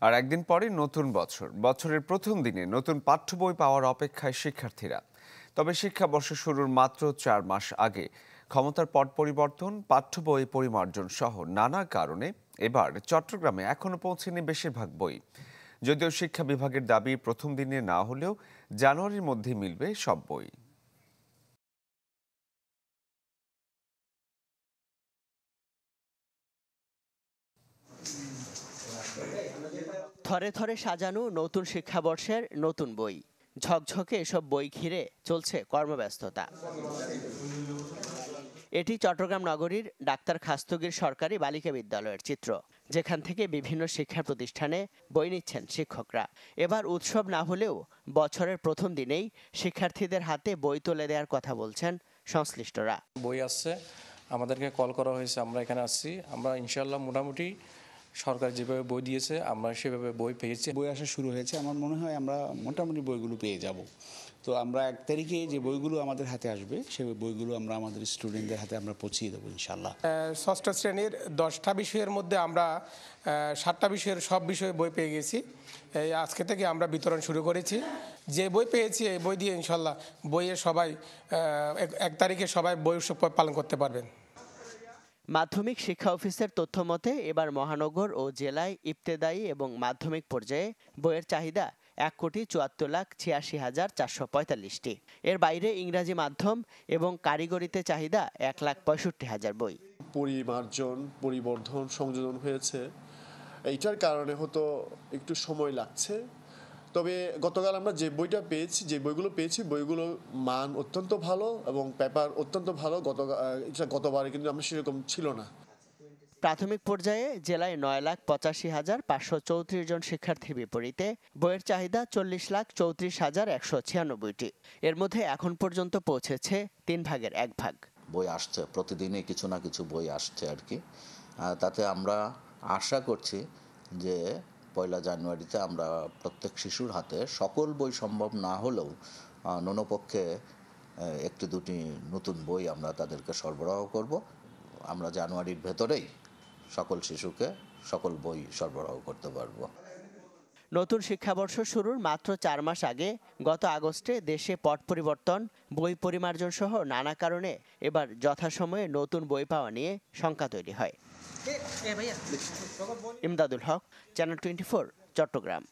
আর একদিন পরে নতুন বছর, বছরের প্রথম দিনে নতুন পাঠ্য বই পাওয়ার অপেক্ষায় শিক্ষার্থীরা। তবে শিক্ষাবর্ষ শুরুর মাত্র 4 মাস আগে ক্ষমতার পট পরিবর্তন, পাঠ্য বই পরিমার্জন সহ নানা কারণে এবার চট্টগ্রামে এখনো পৌঁছেনি বেশিরভাগ বই। যদিও শিক্ষা বিভাগের দাবি প্রথম দিনে না হলেও জানুয়ারির মধ্যে মিলবে সব বই। থরে থরে সাজানো নতুন শিক্ষাবর্ষের নতুন বই। ঝকঝকে এসব বই ঘিরে চলছে কর্মব্যস্ততা। এটি চট্টগ্রাম নগরীর ডাক্তার খাস্তগীর সরকারি বালিকা বিদ্যালয়ের চিত্র, যেখান থেকে বিভিন্ন শিক্ষা প্রতিষ্ঠানে বই নিচ্ছেন শিক্ষকরা। এবার উৎসব না হলেও বছরের প্রথম দিনেই শিক্ষার্থীদের হাতে বই তুলে দেওয়ার কথা বলছেন সংশ্লিষ্টরা। বই আসছে, আমাদেরকে কল করা হয়েছে, আমরা এখানে আসছি। আমরা ইনশাআল্লাহ মোটামুটি সরকার যেভাবে বই দিয়েছে আমরা সেভাবে বই পেয়েছি। বই আসা শুরু হয়েছে, আমার মনে হয় আমরা মোটামুটি বইগুলো পেয়ে যাব। তো আমরা 1 তারিখে যে বইগুলো আমাদের হাতে আসবে সেই বইগুলো আমরা আমাদের স্টুডেন্টদের হাতে আমরা পৌঁছিয়ে দেবো ইনশাল্লাহ। ষষ্ঠ শ্রেণীর 10টা বিষয়ের মধ্যে আমরা 7টা বিষয়ের সব বিষয়ে বই পেয়ে গেছি। এই আজকে থেকে আমরা বিতরণ শুরু করেছি। যে বই পেয়েছি এই বই দিয়ে ইনশাল্লাহ বইয়ের সবাই 1 তারিখে সবাই বই উৎসব পালন করতে পারবেন। মাধ্যমিক শিক্ষা অফিসের তথ্য মতে এবার মহানগর ও জেলায় ইবতেদায়ী এবং মাধ্যমিক পর্যায়ে বইয়ের চাহিদা 1,74,86,445টি। এর বাইরে ইংরাজি মাধ্যম এবং কারিগরিতে চাহিদা 1,65,000 বই। পরিমার্জন, পরিবর্ধন, সংযোজন হয়েছে। এইটার কারণে হয়তো একটু সময় লাগছে। তবে গতকাল আমরা যে বইগুলো পেয়েছি বইগুলোর মান অত্যন্ত ভালো এবং পেপার অত্যন্ত ভালো। গতবারে কিন্তু আমরা সেরকম ছিল না। প্রাথমিক পর্যায়ে জেলায় 9,85,534 জন শিক্ষার্থীর বিপরীতে বইয়ের চাহিদা 40,34,196টি। এর মধ্যে এখন পর্যন্ত পৌঁছেছে 3 ভাগের 1 ভাগ। বই আসছে, প্রতিদিনই কিছু না কিছু বই আসছে আর কি। তাতে আমরা আশা করছি যে 1 জানুয়ারিতে আমরা প্রত্যেক শিশুর হাতে সকল বই সম্ভব না হলেও ন্যূনপক্ষে 1-2টি নতুন বই আমরা তাদেরকে সরবরাহ করব। আমরা জানুয়ারির ভেতরেই সকল শিশুকে সকল বই সরবরাহ করতে পারব। নতুন শিক্ষাবর্ষ শুরুর মাত্র 4 মাস আগে গত আগস্টে দেশে পট পরিবর্তন, বই পরিমার্জন সহ নানা কারণে এবার যথাসময়ে নতুন বই পাওয়া নিয়ে শঙ্কা তৈরি হয়। ইমদাদুল হক, চ্যানেল 24, চট্টগ্রাম।